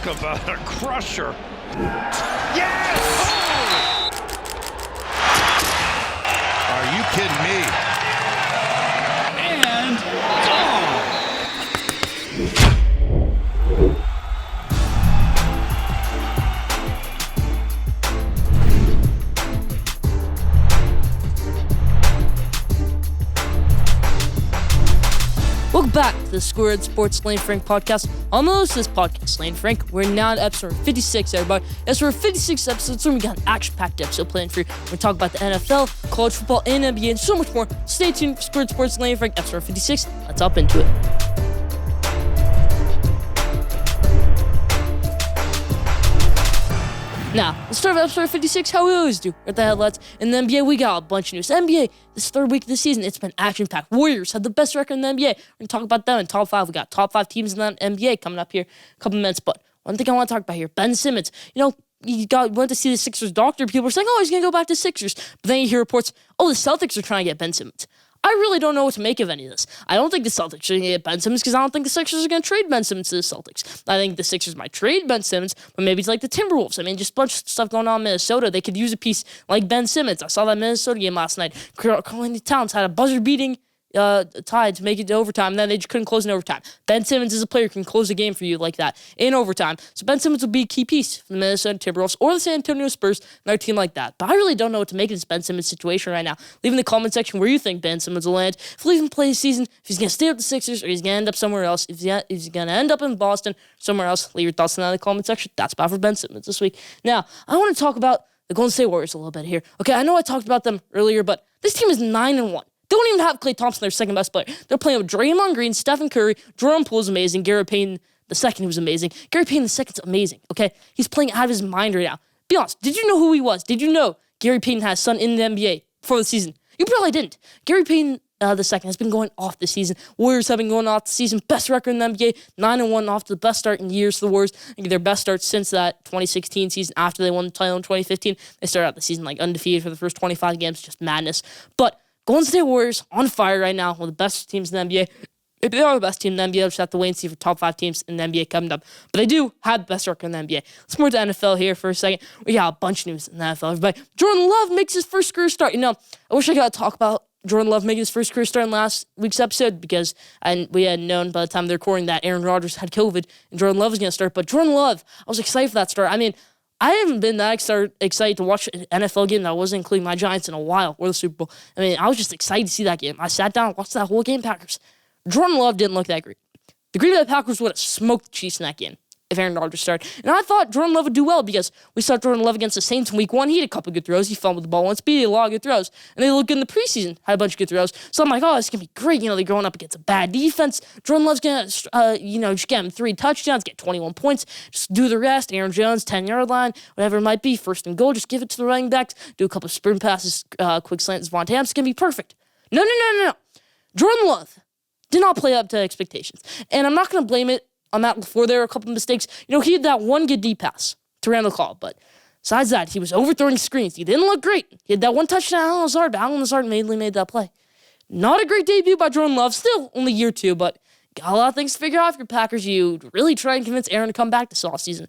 Talk about a crusher. Yes! Oh! Are you kidding me? And gone! Welcome back to the Schoolyard Sports Lane Frank podcast. I'm the host of this podcast, Lane Frank. We're now at episode 56, everybody. Yes, we're 56 episodes, so we got an action-packed episode planned for you. We're going to talk about the NFL, college football, and NBA, and so much more. Stay tuned for Schoolyard Sports Lane Frank, episode 56. Let's hop into it. Now, let's start with episode 56, how we always do, with the headlines. In the NBA, we got a bunch of news. NBA, this third week of the season, it's been action-packed. Warriors have the best record in the NBA. We're going to talk about them in top 5. We got top 5 teams in the NBA coming up here in a couple minutes. But one thing I want to talk about here, Ben Simmons. You know, went to see the Sixers doctor. People were saying, oh, he's going to go back to Sixers. But then you hear reports, oh, the Celtics are trying to get Ben Simmons. I really don't know what to make of any of this. I don't think the Celtics are going to get Ben Simmons because I don't think the Sixers are going to trade Ben Simmons to the Celtics. I think the Sixers might trade Ben Simmons, but maybe it's like the Timberwolves. I mean, just a bunch of stuff going on in Minnesota. They could use a piece like Ben Simmons. I saw that Minnesota game last night. Karl-Anthony Towns had a buzzer-beating tie to make it to overtime, and then they just couldn't close in overtime. Ben Simmons is a player who can close a game for you like that in overtime. So Ben Simmons will be a key piece for the Minnesota Timberwolves or the San Antonio Spurs, another team like that. But I really don't know what to make of this Ben Simmons situation right now. Leave in the comment section where you think Ben Simmons will land. If he'll even play the season, if he's going to stay with the Sixers, or he's going to end up somewhere else, if he's going to end up in Boston, somewhere else, leave your thoughts in the comment section. That's about for Ben Simmons this week. Now, I want to talk about the Golden State Warriors a little bit here. Okay, I know I talked about them earlier, but this team is 9-1. They don't even have Klay Thompson, their second best player. They're playing with Draymond Green, Stephen Curry, Jordan Poole's amazing, Gary Payton II, who's amazing. Gary Payton II's amazing, okay? He's playing out of his mind right now. Be honest, did you know who he was? Did you know Gary Payton had a son in the NBA before the season? You probably didn't. Gary Payton II has been going off this season. Warriors have been going off the season. Best record in the NBA, 9-1, off to the best start in years for the Warriors. I think their best start since that 2016 season after they won the title in 2015. They started out the season like undefeated for the first 25 games, just madness. But Golden State Warriors on fire right now, one of the best teams in the NBA. Maybe they are the best team in the NBA. We'll just have to wait and see for top 5 teams in the NBA coming up. But they do have the best record in the NBA. Let's move to NFL here for a second. We got a bunch of news in the NFL, everybody. Jordan Love makes his first career start. You know, I wish I got to talk about Jordan Love making his first career start in last week's episode because we had known by the time they're recording that Aaron Rodgers had COVID and Jordan Love was going to start. But Jordan Love, I was excited for that start. I mean, I haven't been that excited to watch an NFL game that wasn't including my Giants in a while, or the Super Bowl. I mean, I was just excited to see that game. I sat down and watched that whole game, Packers. Jordan Love didn't look that great. The Green Bay Packers would have smoked the Chiefs in that game if Aaron Rodgers started. And I thought Jordan Love would do well because we saw Jordan Love against the Saints in week 1. He had a couple good throws. He fumbled the ball once, but he had a lot of good throws. And they looked good in the preseason, had a bunch of good throws. So I'm like, oh, this is going to be great. You know, they're going up against a bad defense. Jordan Love's going to, just get him 3 touchdowns, get 21 points, just do the rest. Aaron Jones, 10-yard line, whatever it might be, first and goal, just give it to the running backs, do a couple of sprint passes, quick slants, Vontae. It's going to be perfect. No. Jordan Love did not play up to expectations. And I'm not going to blame it on that before there were a couple of mistakes. You know, he had that one good deep pass to Randall Cobb, but besides that, he was overthrowing screens. He didn't look great. He had that one touchdown to Allen Lazard, but Allen Lazard mainly made that play. Not a great debut by Jordan Love. Still only year 2, but got a lot of things to figure out if you're Packers. You really try and convince Aaron to come back this offseason.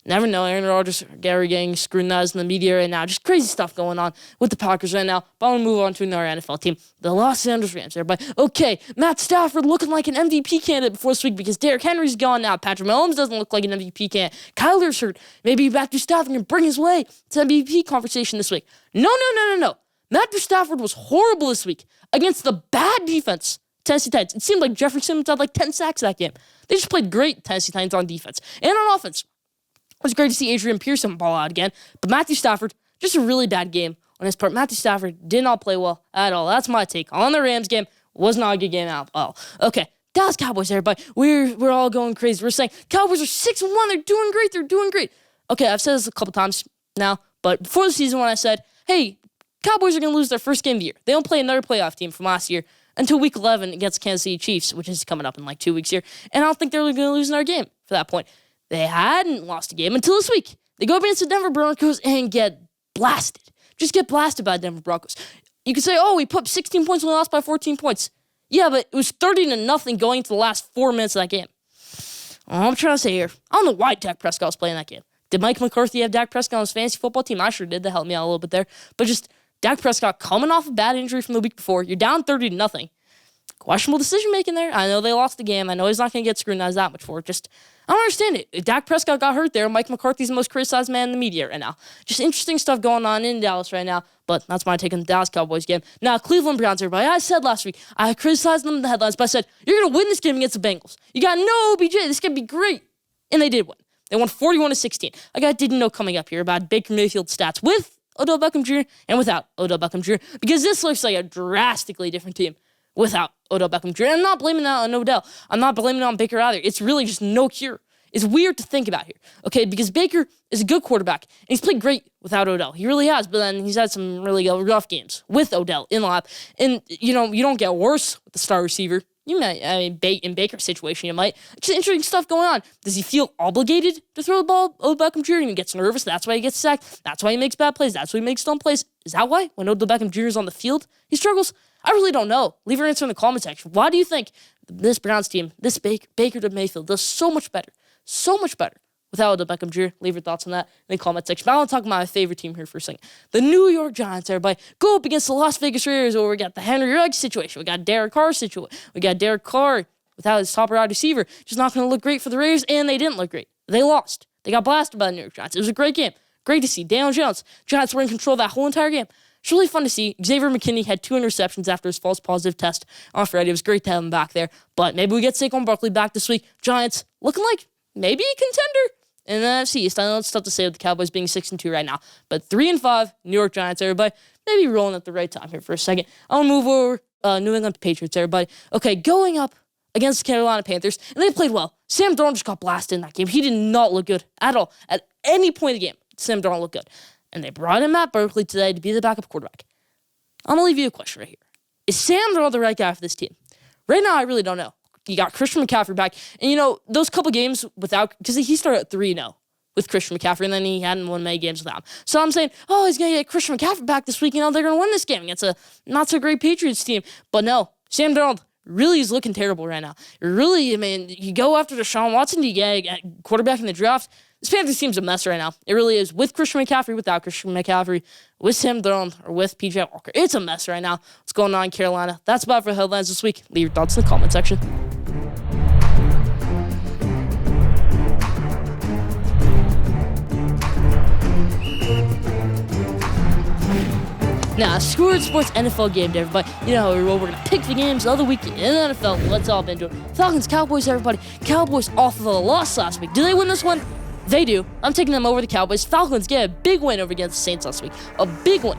Never know. Aaron Rodgers, Gary getting scrutinized in the media right now. Just crazy stuff going on with the Packers right now. But I'm going to move on to another NFL team. The Los Angeles Rams, everybody. Okay, Matt Stafford looking like an MVP candidate before this week because Derrick Henry's gone now. Patrick Mahomes doesn't look like an MVP candidate. Kyler's hurt. Maybe Matthew Stafford can bring his way to MVP conversation this week. No. Matthew Stafford was horrible this week against the bad defense. Tennessee Titans. It seemed like Jeffrey Simmons had like 10 sacks that game. They just played great, Tennessee Titans, on defense. And on offense. It was great to see Adrian Pearson ball out again. But Matthew Stafford, just a really bad game on his part. Matthew Stafford did not play well at all. That's my take on the Rams game. Was not a good game at all. Okay, Dallas Cowboys, everybody. We're all going crazy. We're saying Cowboys are 6-1. They're doing great. Okay, I've said this a couple times now. But before the season when I said, hey, Cowboys are going to lose their first game of the year. They don't play another playoff team from last year until week 11 against Kansas City Chiefs, which is coming up in like 2 weeks here. And I don't think they're going to lose another game for that point. They hadn't lost a game until this week. They go up against the Denver Broncos and get blasted. Just get blasted by the Denver Broncos. You could say, oh, we put 16 points and we lost by 14 points. Yeah, but it was 30-0 going into the last 4 minutes of that game. All I'm trying to say here, I don't know why Dak Prescott was playing that game. Did Mike McCarthy have Dak Prescott on his fantasy football team? I sure did. That helped me out a little bit there. But just Dak Prescott coming off a bad injury from the week before. You're down 30-0. Questionable decision-making there. I know they lost the game. I know he's not going to get scrutinized that much for it. Just, I don't understand it. If Dak Prescott got hurt there, Mike McCarthy's the most criticized man in the media right now. Just interesting stuff going on in Dallas right now. But that's my take on the Dallas Cowboys game. Now, Cleveland Browns, everybody. I said last week, I criticized them in the headlines, but I said, you're going to win this game against the Bengals. You got no OBJ. This could be great. And they did win. They won 41-16. Like I didn't know coming up here about Baker Mayfield's stats with Odell Beckham Jr. and without Odell Beckham Jr. because this looks like a drastically different team without Odell Beckham Jr. And I'm not blaming that on Odell. I'm not blaming it on Baker either. It's really just no cure. It's weird to think about here, okay? Because Baker is a good quarterback, and he's played great without Odell. He really has, but then he's had some really rough games with Odell in the lap. And, you don't get worse with the star receiver. You might, in Baker's situation, you might. Just interesting stuff going on. Does he feel obligated to throw the ball? Odell Beckham Jr. and he gets nervous. That's why he gets sacked. That's why he makes bad plays. That's why he makes dumb plays. Is that why? When Odell Beckham Jr. is on the field, he struggles? I really don't know. Leave your answer in the comment section. Why do you think this Browns team, this Baker to Mayfield, does so much better without Odell Beckham Jr.? Leave your thoughts on that in the comment section. But I want to talk about my favorite team here for a second. The New York Giants, everybody. Go up against the Las Vegas Raiders, where we got the Henry Ruggs situation. We got Derek Carr situation. We got Derek Carr without his top wide receiver. Just not going to look great for the Raiders, and they didn't look great. They lost. They got blasted by the New York Giants. It was a great game. Great to see. Daniel Jones. Giants were in control of that whole entire game. It's really fun to see. Xavier McKinney had 2 interceptions after his false positive test on Friday. It was great to have him back there. But maybe we get Saquon Barkley back this week. Giants looking like maybe a contender in the NFC East. I know it's tough to say with the Cowboys being 6-2 right now. But 3-5, New York Giants, everybody. Maybe rolling at the right time here for a second. I'll move over New England Patriots, everybody. Okay, going up against the Carolina Panthers. And they played well. Sam Darnold just got blasted in that game. He did not look good at all. At any point in the game, Sam Darnold looked good. And they brought in Matt Barkley today to be the backup quarterback. I'm going to leave you a question right here. Is Sam Darnold the right guy for this team? Right now, I really don't know. You got Christian McCaffrey back. And, those couple games without... Because he started at 3-0 with Christian McCaffrey, and then he hadn't won many games without him. So I'm saying, he's going to get Christian McCaffrey back this week. They're going to win this game against a not-so-great Patriots team. But no, Sam Darnold really is looking terrible right now. Really, you go after Deshaun Watson, you get a quarterback in the draft. This Panthers team's a mess right now. It really is. With Christian McCaffrey, without Christian McCaffrey, with Sam Darnold, or with P.J. Walker. It's a mess right now. What's going on in Carolina? That's about it for the headlines this week. Leave your thoughts in the comment section. Now, Schoolyard Sports NFL game day, everybody. You know how we're going to pick the games of the week in the NFL. Let's all into it. Falcons, Cowboys, everybody. Cowboys off of a loss last week. Do they win this one? They do. I'm taking them over the Cowboys. Falcons get a big win over against the Saints last week. A big win.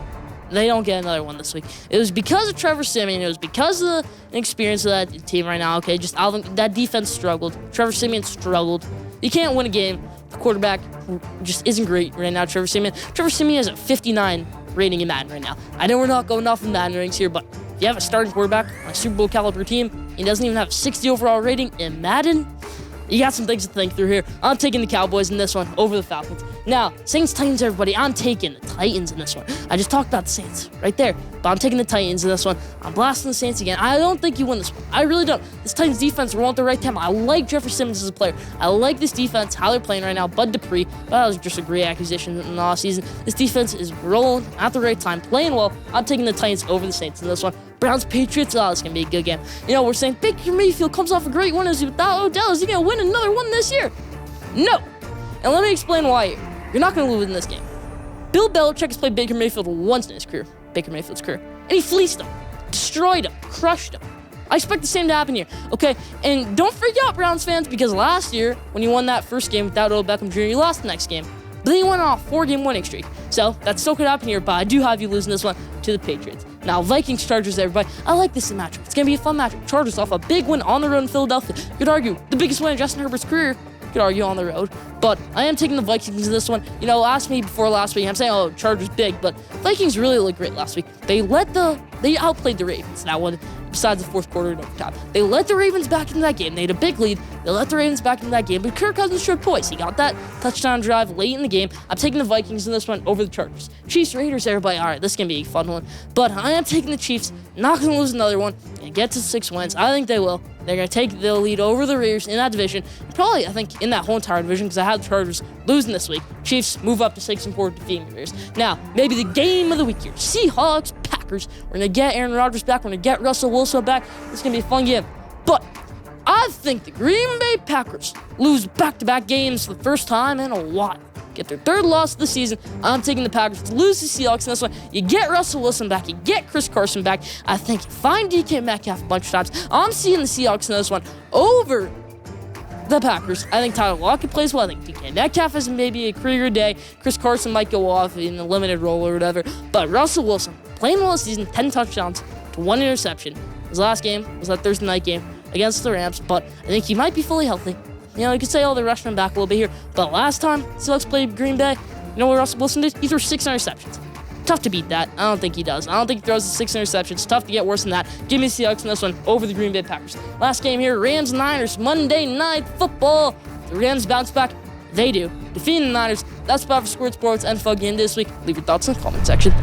They don't get another one this week. It was because of Trevor Siemian. It was because of the experience of that team right now. Okay, just that defense struggled. Trevor Siemian struggled. You can't win a game. The quarterback just isn't great right now, Trevor Siemian. Trevor Siemian has a 59 rating in Madden right now. I know we're not going off in Madden ratings here, but if you have a starting quarterback on a Super Bowl caliber team, he doesn't even have a 60 overall rating in Madden, you got some things to think through here. I'm taking the Cowboys in this one over the Falcons. Now, Saints, Titans, everybody, I'm taking the Titans in this one. I just talked about the Saints right there, but I'm taking the Titans in this one. I'm blasting the Saints again. I don't think you win this one. I really don't. This Titans defense rolling at the right time. I like Jeffrey Simmons as a player. I like this defense, how they're playing right now. Bud Dupree, that was just a great acquisition in the offseason. This defense is rolling at the right time, playing well. I'm taking the Titans over the Saints in this one. Browns, Patriots, it's going to be a good game. We're saying Baker Mayfield comes off a great win. Is he without Odell? Is he going to win another one this year? No. And let me explain why here. You're not going to lose in this game. Bill Belichick has played Baker Mayfield once in his career, Baker Mayfield's career, and he fleeced him, destroyed him, crushed him. I expect the same to happen here, okay? And don't freak out, Browns fans, because last year, when you won that first game without Odell Beckham Jr., you lost the next game. But then you went on a 4-game winning streak. So that still could happen here, but I do have you losing this one to the Patriots. Now, Vikings, Chargers, everybody. I like this matchup. It's going to be a fun matchup. Chargers off a big win on the road in Philadelphia. You could argue the biggest win in Justin Herbert's career. You could argue on the road. But I am taking the Vikings in this one. Asked me before last week. I'm saying, Chargers big. But Vikings really looked great last week. They outplayed the Ravens. That one, besides the fourth quarter and overtime. They let the Ravens back into that game. They had a big lead. They let the Ravens back into that game. But Kirk Cousins showed poise. He got that touchdown drive late in the game. I'm taking the Vikings in this one over the Chargers. Chiefs, Raiders, everybody. All right, this is going to be a fun one. But I am taking the Chiefs. Not going to lose another one. And get to 6 wins. I think they will. They're going to take the lead over the Raiders in that division. Probably, I think, in that whole entire division, because I had the Chargers losing this week. Chiefs move up to 6-4, defeating the Raiders. Now, maybe the game of the week here. Seahawks, Packers. We're going to get Aaron Rodgers back. We're going to get Russell Wilson back. It's going to be a fun game. But I think the Green Bay Packers lose back-to-back games for the first time in a while. Get their third loss of the season. I'm taking the Packers to lose the Seahawks in this one. You get Russell Wilson back. You get Chris Carson back. I think you find DK Metcalf a bunch of times. I'm seeing the Seahawks in this one over the Packers. I think Tyler Lockett plays well. I think DK Metcalf has maybe a career day. Chris Carson might go off in a limited role or whatever. But Russell Wilson playing well this season, 10 touchdowns to 1 interception. His last game was that Thursday night game against the Rams, but I think he might be fully healthy. You know, you could say, they're rushing him back a little bit here. But last time Seahawks played Green Bay, you know what Russell Wilson did? He threw 6 interceptions. Tough to beat that. I don't think he does. I don't think he throws the 6 interceptions. Tough to get worse than that. Give me the Seahawks in this one over the Green Bay Packers. Last game here, Rams-Niners, Monday Night Football. The Rams bounce back. They do. Defeating the Niners. That's about for Schoolyard Sports NFL game this week. Leave your thoughts in the comment section.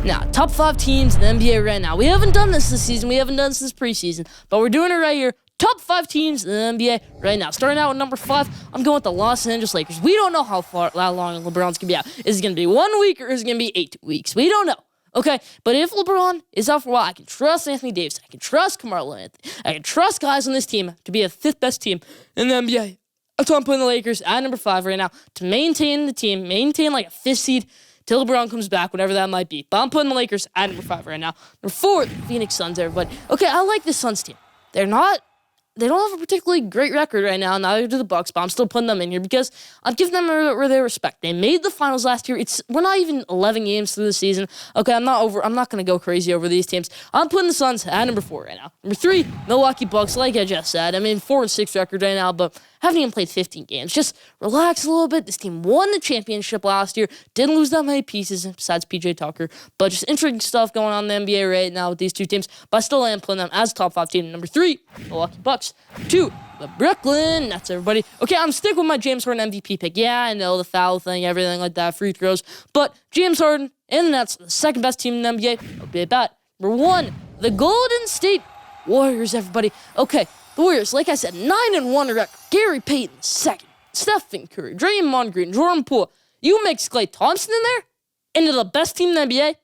Now, top 5 teams in the NBA right now. We haven't done this season. We haven't done this since preseason. But we're doing it right here. Top 5 teams in the NBA right now. Starting out with number 5, I'm going with the Los Angeles Lakers. We don't know how long LeBron's going to be out. Is it going to be 1 week or is it going to be 8 weeks? We don't know. Okay? But if LeBron is out for a while, I can trust Anthony Davis. I can trust Carmelo Anthony. I can trust guys on this team to be a 5th best team in the NBA. That's why I'm putting the Lakers at number 5 right now to maintain the team, maintain like a 5th seed till LeBron comes back, whatever that might be. But I'm putting the Lakers at number 5 right now. Number 4, the Phoenix Suns, everybody. Okay, I like this Suns team. They don't have a particularly great record right now, neither do the Bucks, but I'm still putting them in here because I'm giving them their respect. They made the finals last year. We're not even 11 games through the season. Okay, I'm not going to go crazy over these teams. I'm putting the Suns at number 4 right now. Number 3, Milwaukee Bucks, like I just said. 4-6 record right now, but haven't even played 15 games. Just relax a little bit. This team won the championship last year. Didn't lose that many pieces besides PJ Tucker. But just interesting stuff going on in the NBA right now with these two teams. But I still am putting them as top 5 team. Number 3, Milwaukee Bucks. 2, the Brooklyn Nets, everybody. Okay, I'm sticking with my James Harden MVP pick. Yeah, I know the foul thing, everything like that, free throws. But James Harden and the Nets, the 2nd best team in the NBA. Don't be a bat. Number 1, the Golden State Warriors, everybody. Okay, the Warriors, like I said, 9-1 record. Gary Payton, 2nd. Stephen Curry, Draymond Green, Jordan Poole. You mix Klay Thompson in there into the best team in the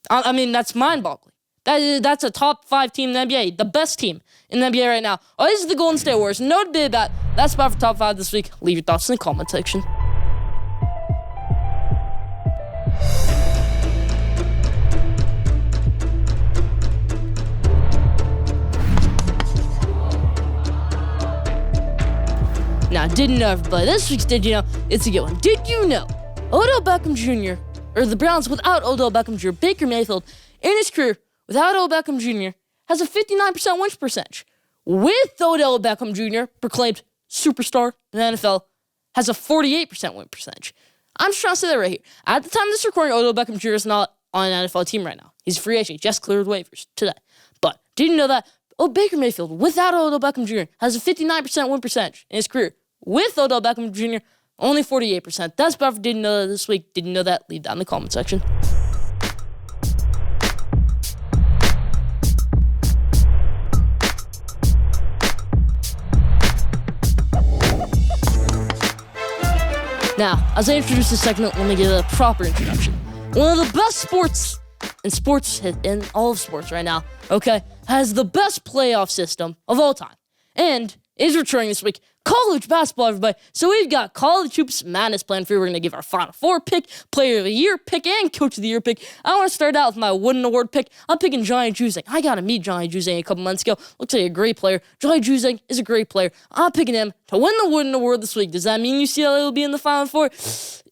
NBA? That's mind-boggling. That's a top 5 team in the NBA. The best team in the NBA right now. Oh, this is the Golden State Warriors. No debate about that. That's about for top 5 this week. Leave your thoughts in the comment section. Now, didn't know everybody. This week's Did You Know? It's a good one. Did you know Odell Beckham Jr., or the Browns without Odell Beckham Jr., Baker Mayfield, in his career, without Odell Beckham Jr., has a 59% win percentage. With Odell Beckham Jr., proclaimed superstar in the NFL, has a 48% win percentage. I'm just trying to say that right here. At the time of this recording, Odell Beckham Jr. is not on an NFL team right now. He's a free agent. Just cleared waivers today. But did you know that Baker Mayfield, without Odell Beckham Jr., has a 59% win percentage in his career. With Odell Beckham Jr., only 48%. That's about for Didn't Know That this week. Didn't know that? Leave that in the comment section. Now, as I introduce this segment, let me give a proper introduction. One of the best sports in all of sports right now, okay, has the best playoff system of all time, and is returning this week. College basketball, everybody. So we've got College Hoops Madness planned for you. We're going to give our Final Four pick, Player of the Year pick, and Coach of the Year pick. I want to start out with my Wooden Award pick. I'm picking Johnny Juzang. I got to meet Johnny Juzang a couple months ago. Looks like a great player. Johnny Juzang is a great player. I'm picking him to win the Wooden Award this week. Does that mean UCLA will be in the Final Four?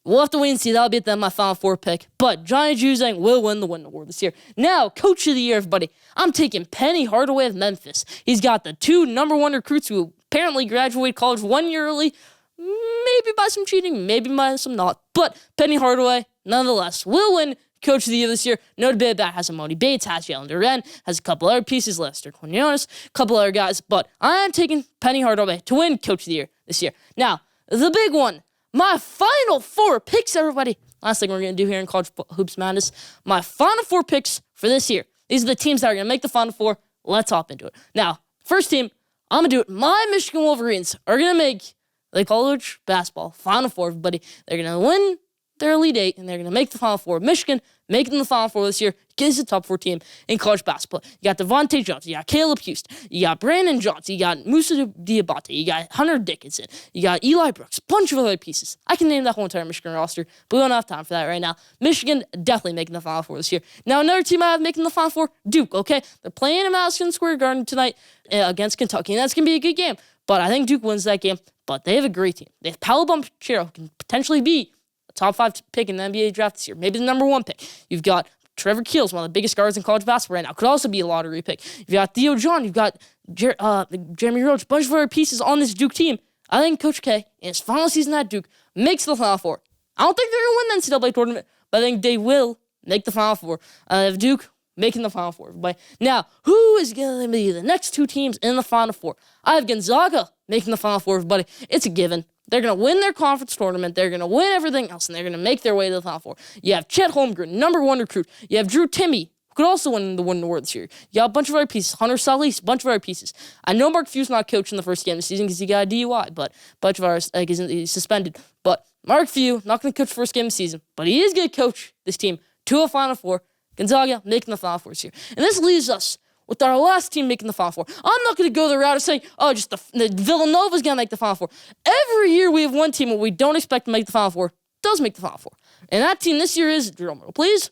We'll have to wait and see. That'll be at the end of my Final Four pick. But Johnny Juzang will win the Wooden Award this year. Now, Coach of the Year, everybody. I'm taking Penny Hardaway of Memphis. He's got the 2 number 1 recruits who apparently graduated college 1 year early. Maybe by some cheating, maybe by some not. But Penny Hardaway, nonetheless, will win Coach of the Year this year. No debate about has Amoni Bates, has Jalen Duren, has a couple other pieces, Lester Quinones, a couple other guys. But I am taking Penny Hardaway to win Coach of the Year this year. Now, the big one. My Final Four picks, everybody. last thing we're going to do here in College Hoops Madness, my Final Four picks for this year. These are the teams that are going to make the Final Four. Let's hop into it. Now, first team, I'm going to do it. My Michigan Wolverines are going to make the college basketball Final Four, everybody. They're going to win their Elite Eight, and they're going to make the Final Four. Michigan making the Final Four this year gives the top 4 team in college basketball. You got Devontae Johnson, you got Caleb Houston, you got Brandon Johnson, you got Musa Diabate, you got Hunter Dickinson, you got Eli Brooks, bunch of other pieces. I can name that whole entire Michigan roster, but we don't have time for that right now. Michigan definitely making the Final Four this year. Now, another team I have making the Final Four, Duke, okay? They're playing in Madison Square Garden tonight against Kentucky, and that's going to be a good game. But I think Duke wins that game, but they have a great team. They have Paolo Banchero, who can potentially be a top 5 pick in the NBA draft this year, maybe the number 1 pick. You've got Trevor Keels, one of the biggest guards in college basketball right now, could also be a lottery pick. You've got Theo John, you've got Jeremy Roach, a bunch of other pieces on this Duke team. I think Coach K, in his final season at Duke, makes the Final Four. I don't think they're going to win the NCAA tournament, but I think they will make the Final Four. I have Duke making the Final Four. Everybody. Now, who is going to be the next 2 teams in the Final Four? I have Gonzaga making the Final Four, everybody. It's a given. They're going to win their conference tournament. They're going to win everything else, and they're going to make their way to the Final Four. You have Chet Holmgren, number 1 recruit. You have Drew Timme, who could also win the Wooden Award this year. You got a bunch of other pieces. Hunter Salis, a bunch of other pieces. I know Mark Few's not coaching the first game of the season because he got a DUI, but a bunch of others, he's suspended. But Mark Few, not going to coach the first game of the season, but he is going to coach this team to a Final Four. Gonzaga making the Final Four this year. And this leaves us with our last team making the Final Four. I'm not going to go the route of saying, just the Villanova's going to make the Final Four. Every year we have one team that we don't expect to make the Final Four does make the Final Four. And that team this year is, drumroll please,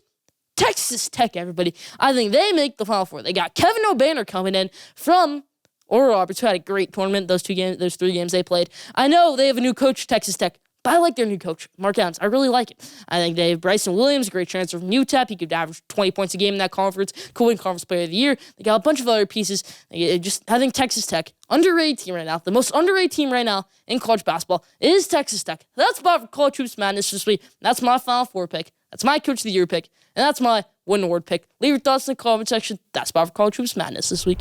Texas Tech, everybody. I think they make the Final Four. They got Kevin O'Banner coming in from Oral Roberts, who had a great tournament, those 3 games they played. I know they have a new coach, Texas Tech, but I like their new coach, Mark Adams. I really like it. I think they have Bryson Williams, a great transfer from UTEP. He could average 20 points a game in that conference. Could win Conference Player of the Year. They got a bunch of other pieces. I think Texas Tech, underrated team right now. The most underrated team right now in college basketball is Texas Tech. That's about College Hoops Madness this week. That's my Final Four pick. That's my Coach of the Year pick. And that's my Wooden Award pick. Leave your thoughts in the comment section. That's about College Hoops Madness this week.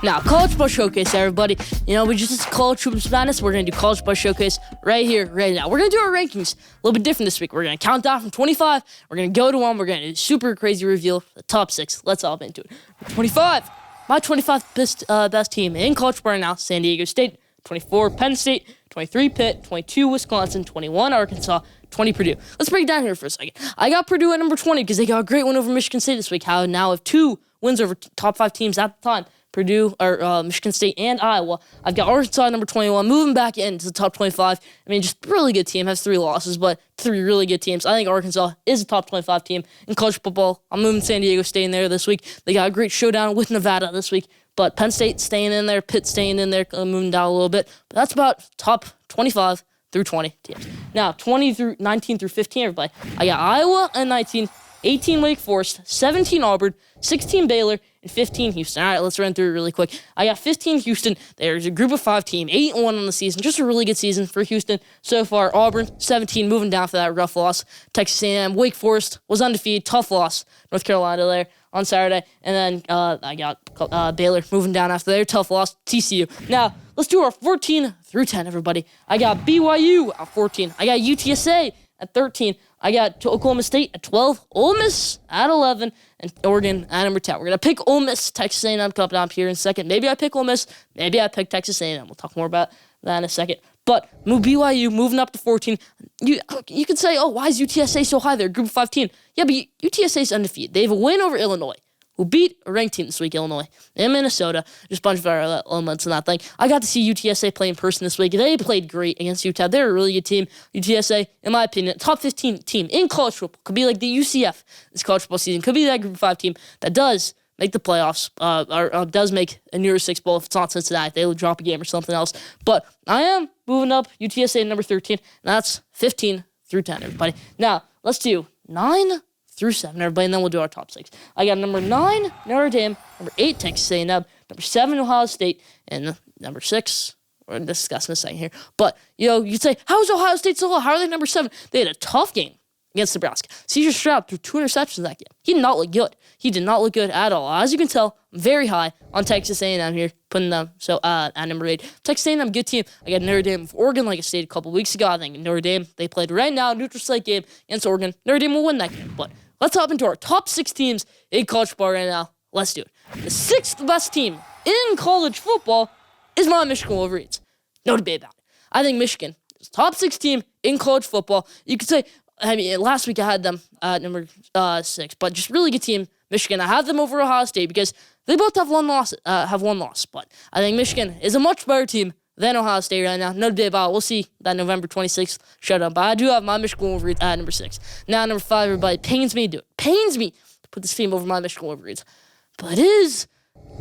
Now, College Ball Showcase, everybody. We just College Hoops Madness. We're going to do College Ball Showcase right here, right now. We're going to do our rankings a little bit different this week. We're going to count down from 25. We're going to go to 1. We're going to do a super crazy reveal the top 6. Let's hop into it. 25. My 25th best team in college ball right now, San Diego State. 24, Penn State. 23, Pitt. 22, Wisconsin. 21, Arkansas. 20, Purdue. Let's break it down here for a second. I got Purdue at number 20 because they got a great win over Michigan State this week. How now have 2 wins over top 5 teams at the time. Purdue, or Michigan State, and Iowa. I've got Arkansas at number 21, moving back into the top 25. Just really good team. Has 3 losses, but 3 really good teams. I think Arkansas is a top 25 team in college football. I'm moving San Diego State in there this week. They got a great showdown with Nevada this week, but Penn State staying in there, Pitt staying in there, moving down a little bit. But that's about top 25 through 20 teams. Now, 19 through 15, everybody. I got Iowa at 19, 18 Wake Forest, 17 Auburn, 16 Baylor, and 15 Houston. All right, let's run through it really quick. I got 15 Houston. There's a group of 5 team, 8-1 on the season. Just a really good season for Houston so far. Auburn, 17, moving down for that rough loss. Texas A&M, Wake Forest was undefeated, tough loss. North Carolina there on Saturday. And then I got Baylor moving down after their tough loss. TCU. Now, let's do our 14 through 10, everybody. I got BYU at 14. I got UTSA at 13. I got Oklahoma State at 12, Ole Miss at 11, and Oregon at number 10. We're going to pick Ole Miss, Texas A&M coming up here in a second. Maybe I pick Ole Miss. Maybe I pick Texas A&M. We'll talk more about that in a second. But BYU moving up to 14. You could say, why is UTSA so high there? Group of 5 team. Yeah, but UTSA is undefeated. They have a win over Illinois, who beat a ranked team this week, Illinois, and Minnesota. Just a bunch of our elements in that thing. I got to see UTSA play in person this week. They played great against Utah. They're a really good team. UTSA, in my opinion, top 15 team in college football. Could be like the UCF this college football season. Could be that Group of 5 team that does make the playoffs, or does make a New Year's Six Bowl if it's not Cincinnati. They will drop a game or something else. But I am moving up UTSA number 13, and that's 15 through 10, everybody. Now, let's do 9 through 7, everybody, and then we'll do our top 6. I got number 9, Notre Dame, number 8, Texas A&M, number 7, Ohio State, and number 6, we're discussing a second here. But, you'd say, how is Ohio State so low? How are they number 7? They had a tough game against Nebraska. CJ Stroud threw 2 interceptions that game. He did not look good. He did not look good at all. As you can tell, I'm very high on Texas A&M here, putting them at number 8. Texas A&M, good team. I got Notre Dame with Oregon, like I stated a couple weeks ago. I think Notre Dame, they played right now, neutral site game against Oregon. Notre Dame will win that game. But let's hop into our top 6 teams in college football right now. Let's do it. The 6th best team in college football is my Michigan Wolverines. No debate about it. I think Michigan is top 6 team in college football. You could say, last week I had them at number 6, but just really good team, Michigan. I have them over Ohio State because they both have one loss. But I think Michigan is a much better team than Ohio State right now. No debate about it. We'll see that November 26th showdown. But I do have my Michigan Wolverines at number 6. Now number 5, everybody. Pains me to do it. Pains me to put this team over my Michigan Wolverines. But it is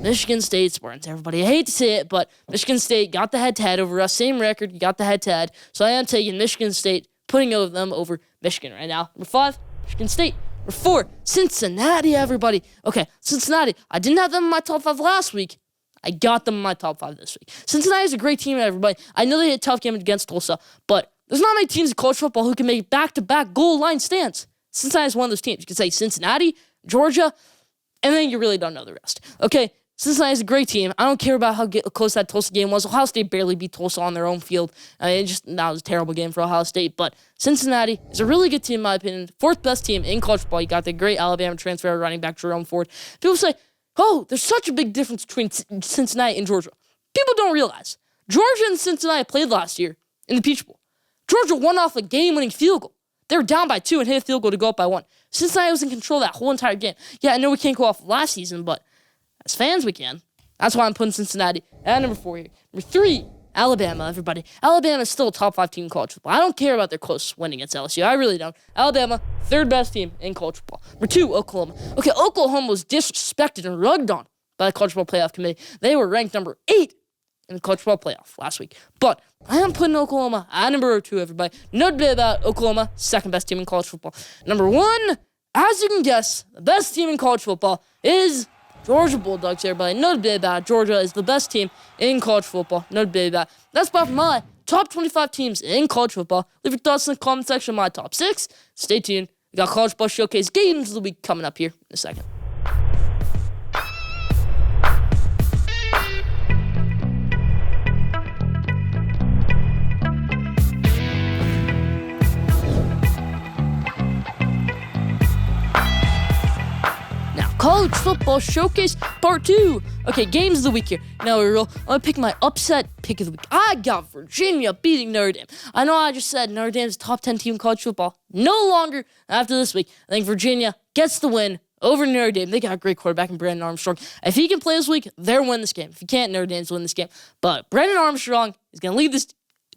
Michigan State Spartans, everybody. I hate to say it, but Michigan State got the head-to-head over us. Same record, you got the head-to-head. So I am taking Michigan State, putting them over Michigan right now. Number 5, Michigan State. Number 4, Cincinnati, everybody. Okay, Cincinnati. I didn't have them in my top 5 last week. I got them in my top 5 this week. Cincinnati is a great team, everybody. I know they had a tough game against Tulsa, but there's not many teams in college football who can make back-to-back goal line stands. Cincinnati is one of those teams. You can say Cincinnati, Georgia, and then you really don't know the rest. Okay, Cincinnati is a great team. I don't care about how close that Tulsa game was. Ohio State barely beat Tulsa on their own field. That was a terrible game for Ohio State. But Cincinnati is a really good team, in my opinion. 4th best team in college football. You got the great Alabama transfer running back Jerome Ford. People say, oh, there's such a big difference between Cincinnati and Georgia. People don't realize. Georgia and Cincinnati played last year in the Peach Bowl. Georgia won off a game-winning field goal. They were down by 2 and hit a field goal to go up by 1. Cincinnati was in control that whole entire game. Yeah, I know we can't go off last season, but as fans, we can. That's why I'm putting Cincinnati at number 4 here. Number 3, Alabama, everybody. Alabama is still a top 5 team in college football. I don't care about their close win against LSU. I really don't. Alabama, 3rd best team in college football. Number 2, Oklahoma. Okay, Oklahoma was disrespected and rugged on by the College Football Playoff Committee. They were ranked number 8 in the College Football Playoff last week. But I am putting Oklahoma at number 2, everybody. No debate about Oklahoma, 2nd best team in college football. Number 1, as you can guess, the best team in college football is Georgia Bulldogs, everybody. No debate about it. Georgia is the best team in college football. No debate about it. That's about my top 25 teams in college football. Leave your thoughts in the comment section of my top 6. Stay tuned. We got College Football Showcase games of the week coming up here in a second. College Football Showcase Part 2. Okay, games of the week here. Now I'm going to pick my upset pick of the week. I got Virginia beating Notre Dame. I know I just said Notre Dame's top 10 team in college football. No longer after this week. I think Virginia gets the win over Notre Dame. They got a great quarterback in Brandon Armstrong. If he can play this week, they'll win this game. If he can't, Notre Dame's win this game. But Brandon Armstrong is going to lead this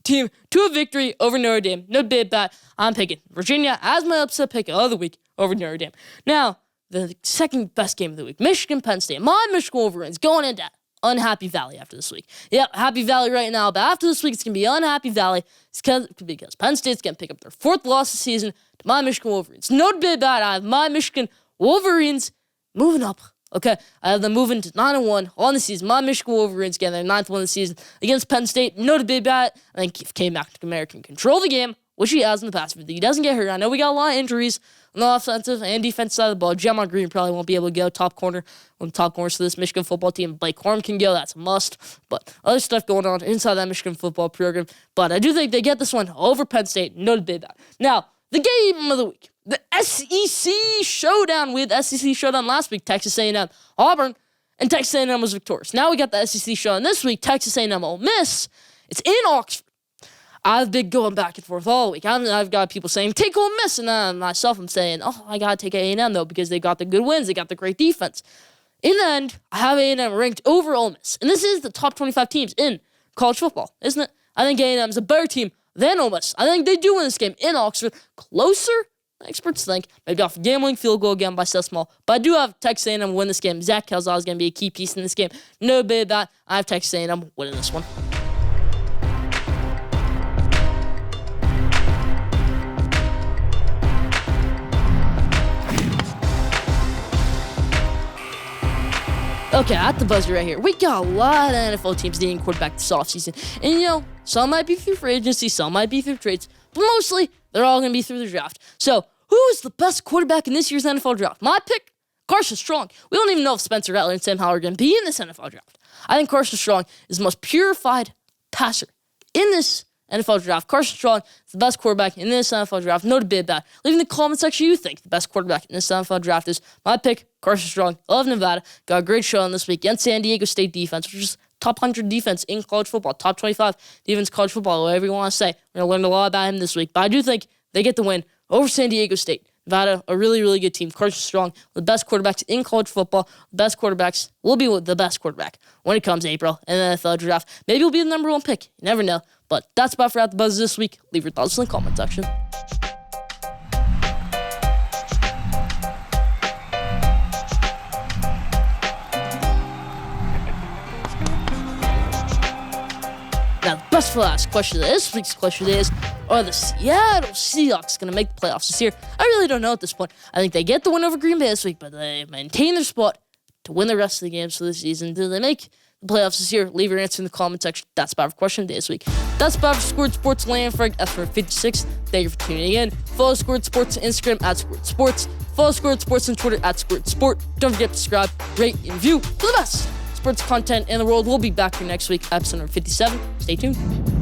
team to a victory over Notre Dame. No debate about it. I'm picking Virginia as my upset pick of the week over Notre Dame. Now, the 2nd best game of the week, Michigan, Penn State. My Michigan Wolverines going into Unhappy Valley after this week. Yep, Happy Valley right now, but after this week, it's going to be Unhappy Valley because Penn State's going to pick up their 4th loss of the season to my Michigan Wolverines. No debate about it. I have my Michigan Wolverines moving up. Okay, I have them moving to 9-1 on the season. My Michigan Wolverines getting their 9th win of the season against Penn State. No debate about it. I think if Cade McNamara can control the game, which he has in the past, if he doesn't get hurt. I know we got a lot of injuries on the offensive and defensive side of the ball. Jamon Green probably won't be able to go top corner. One of the top corners for this Michigan football team. Blake Corum can go. That's a must. But other stuff going on inside that Michigan football program. But I do think they get this one over Penn State. No debate about it. Now, the game of the week. The SEC Showdown. We had the SEC Showdown last week. Texas A&M, Auburn, and Texas A&M was victorious. Now we got the SEC Showdown this week. Texas A&M, Ole Miss. It's in Oxford. I've been going back and forth all week. I've got people saying, take Ole Miss, and myself, I'm saying, I got to take A&M, though, because they got the good wins. They got the great defense. In the end, I have A&M ranked over Ole Miss. And this is the top 25 teams in college football, isn't it? I think A&M is a better team than Ole Miss. I think they do win this game in Oxford. Closer, experts think. Maybe off a gambling field goal again by Seth Small. But I do have Texas A&M win this game. Zach Kelzal is going to be a key piece in this game. No debate about that. I have Texas A&M winning this one. Okay, at the buzzer right here, we got a lot of NFL teams needing quarterback this offseason. And, some might be through free agency, some might be through trades, but mostly, they're all going to be through the draft. So, Who is the best quarterback in this year's NFL draft? My pick, Carson Strong. We don't even know if Spencer Rattler and Sam Howell are going to be in this NFL draft. I think Carson Strong is the most purified passer in this NFL draft. Carson Strong is the best quarterback in this NFL draft. No debate about it. Leave in the comment section who you think the best quarterback in this NFL draft is. My pick, Carson Strong. I love Nevada. Got a great show on this week against San Diego State defense, which is top 100 defense in college football, top 25 defense in college football, whatever you want to say. We're going to learn a lot about him this week. But I do think they get the win over San Diego State. Nevada, a really, really good team. Carson Strong, the best quarterbacks in college football. The best quarterbacks will be the best quarterback when it comes April in the NFL draft. Maybe he'll be the number one pick. You never know. But that's about for At The Buzz this week. Leave your thoughts in the comment section. Now, the best for last question of this week's question is, are the Seattle Seahawks going to make the playoffs this year? I really don't know at this point. I think they get the win over Green Bay this week, but they maintain their spot to win the rest of the games for the season. Do they make the playoffs this year? Leave your answer in the comment section. That's about for question of the day this week. That's about for Schoolyard Sports. Lanford, F56. Thank you for tuning in. Follow Schoolyard Sports on Instagram at Schoolyard Sports. Follow Schoolyard Sports on Twitter at Schoolyard Sport. Don't forget to subscribe, rate, and review for the best sports content in the world. We'll be back here next week, episode number 57. Stay tuned.